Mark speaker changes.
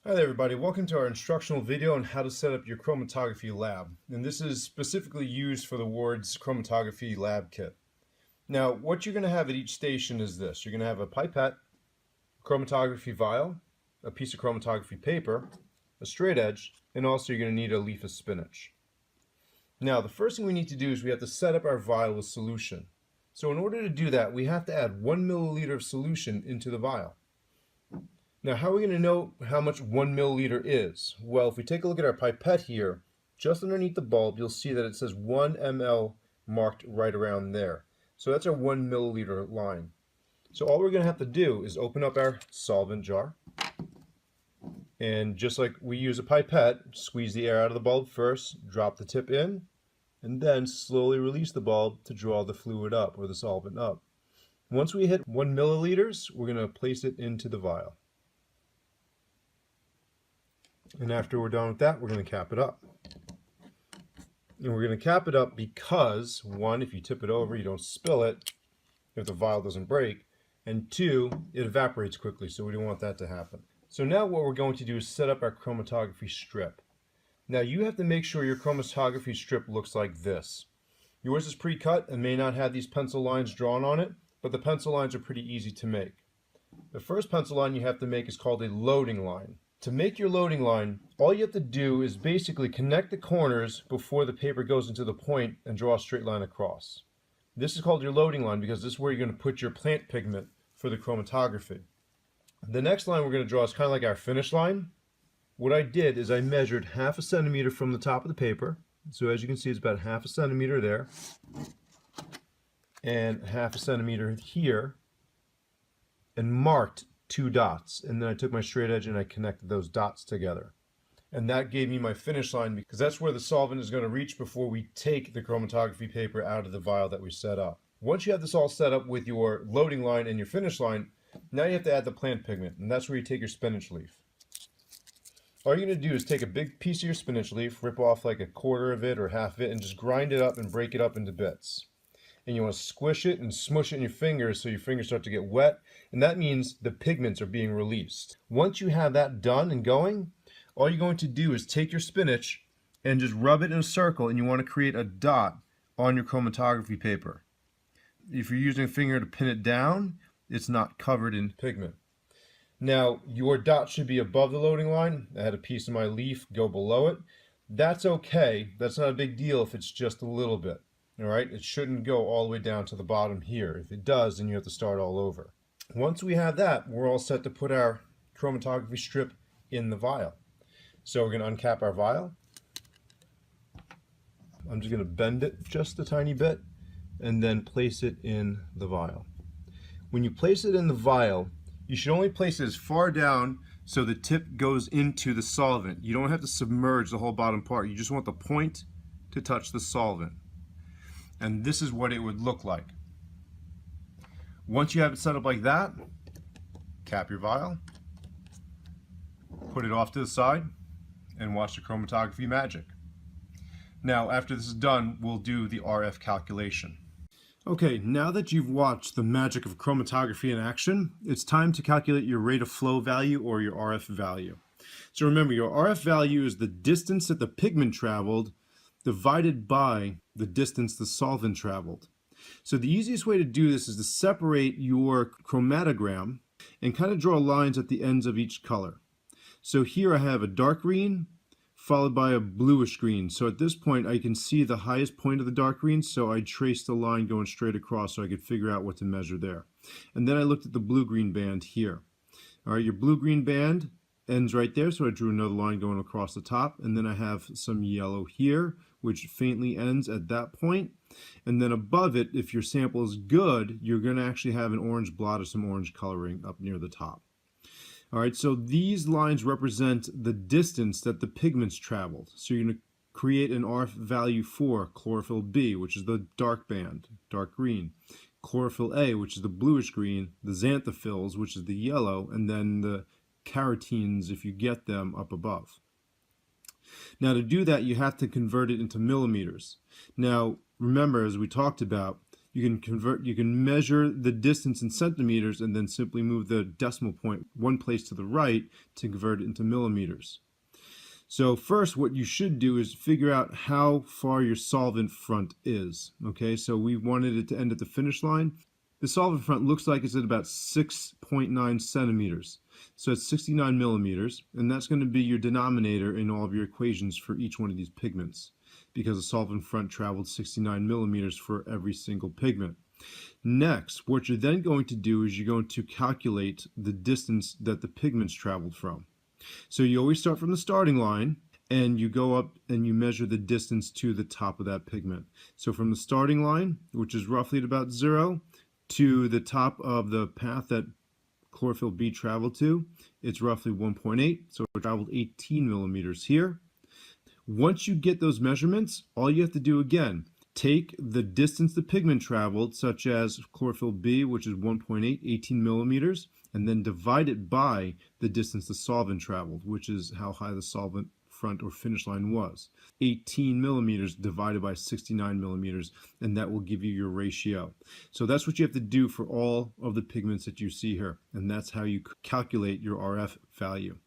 Speaker 1: Hi there everybody, welcome to our instructional video on how to set up your chromatography lab. And this is specifically used for the ward's chromatography lab kit. Now what you're going to have at each station is this. You're going to have a pipette, chromatography vial, a piece of chromatography paper, a straight edge, and also you're going to need a leaf of spinach. Now the first thing we need to do is we have to set up our vial with solution. So in order to do that, we have to add 1 milliliter of solution into the vial. Now, how are we going to know how much 1 milliliter is? Well, if we take a look at our pipette here, just underneath the bulb, you'll see that it says 1 ml marked right around there. So that's our 1 milliliter line. So all we're going to have to do is open up our solvent jar. And just like we use a pipette, squeeze the air out of the bulb first, drop the tip in, and then slowly release the bulb to draw the fluid up or the solvent up. Once we hit 1 milliliters, we're going to place it into the vial. And after we're done with that, we're going to cap it up. And we're going to cap it up because, one, if you tip it over, you don't spill it if the vial doesn't break. And two, it evaporates quickly, so we don't want that to happen. So now what we're going to do is set up our chromatography strip. Now you have to make sure your chromatography strip looks like this. Yours is pre-cut and may not have these pencil lines drawn on it, but the pencil lines are pretty easy to make. The first pencil line you have to make is called a loading line. To make your loading line, all you have to do is basically connect the corners before the paper goes into the point and draw a straight line across. This is called your loading line because this is where you're going to put your plant pigment for the chromatography. The next line we're going to draw is kind of like our finish line. What I did is I measured 1/2 centimeter from the top of the paper. So as you can see, it's about 1/2 centimeter there. And 1/2 centimeter here. And marked 2 dots, and then I took my straight edge and I connected those dots together. And that gave me my finish line because that's where the solvent is going to reach before we take the chromatography paper out of the vial that we set up. Once you have this all set up with your loading line and your finish line, now you have to add the plant pigment, and that's where you take your spinach leaf. All you're going to do is take a big piece of your spinach leaf, rip off like 1/4 of it or half of it, and just grind it up and break it up into bits. And you want to squish it and smush it in your fingers so your fingers start to get wet, and that means the pigments are being released. Once you have that done and going, all you're going to do is take your spinach and just rub it in a circle, and you want to create a dot on your chromatography paper. If you're using a finger to pin it down, it's not covered in pigment. Now, your dot should be above the loading line. I had a piece of my leaf go below it. That's okay. That's not a big deal if it's just a little bit. All right, it shouldn't go all the way down to the bottom here. If it does, then you have to start all over. Once we have that, we're all set to put our chromatography strip in the vial. So we're going to uncap our vial. I'm just going to bend it just a tiny bit and then place it in the vial. When you place it in the vial, you should only place it as far down so the tip goes into the solvent. You don't have to submerge the whole bottom part. You just want the point to touch the solvent. And this is what it would look like. Once you have it set up like that, cap your vial, put it off to the side, and watch the chromatography magic. Now, after this is done, we'll do the RF calculation. Okay, now that you've watched the magic of chromatography in action, it's time to calculate your rate of flow value or your RF value. So remember, your RF value is the distance that the pigment traveled divided by the distance the solvent traveled. So the easiest way to do this is to separate your chromatogram and kind of draw lines at the ends of each color. So here I have a dark green followed by a bluish green. So at this point I can see the highest point of the dark green, so I traced the line going straight across so I could figure out what to measure there. And then I looked at the blue-green band here. All right, your blue-green band ends right there, so I drew another line going across the top, and then I have some yellow here, which faintly ends at that point. And then above it, if your sample is good, you're going to actually have an orange blot or some orange coloring up near the top. All right, so these lines represent the distance that the pigments traveled. So you're going to create an RF value for chlorophyll B, which is the dark band, dark green. Chlorophyll A, which is the bluish green, the xanthophylls, which is the yellow, and then the carotenes, if you get them, up above. Now to do that, you have to convert it into millimeters. Now remember, as we talked about, you can measure the distance in centimeters and then simply move the decimal point one place to the right to convert it into millimeters. So first, what you should do is figure out how far your solvent front is. Okay, so we wanted it to end at the finish line. The solvent front looks like it's at about 6.9 centimeters. So it's 69 millimeters, and that's going to be your denominator in all of your equations for each one of these pigments, because the solvent front traveled 69 millimeters for every single pigment. Next, what you're then going to do is you're going to calculate the distance that the pigments traveled from. So you always start from the starting line and you go up and you measure the distance to the top of that pigment. So from the starting line, which is roughly at about 0, to the top of the path that chlorophyll B traveled to, it's roughly 1.8, so it traveled 18 millimeters here. Once you get those measurements, all you have to do again, take the distance the pigment traveled, such as chlorophyll B, which is 1.8, 18 millimeters, and then divide it by the distance the solvent traveled, which is how high the solvent front or finish line was. 18 millimeters divided by 69 millimeters, and that will give you your ratio. So that's what you have to do for all of the pigments that you see here, and that's how you calculate your RF value.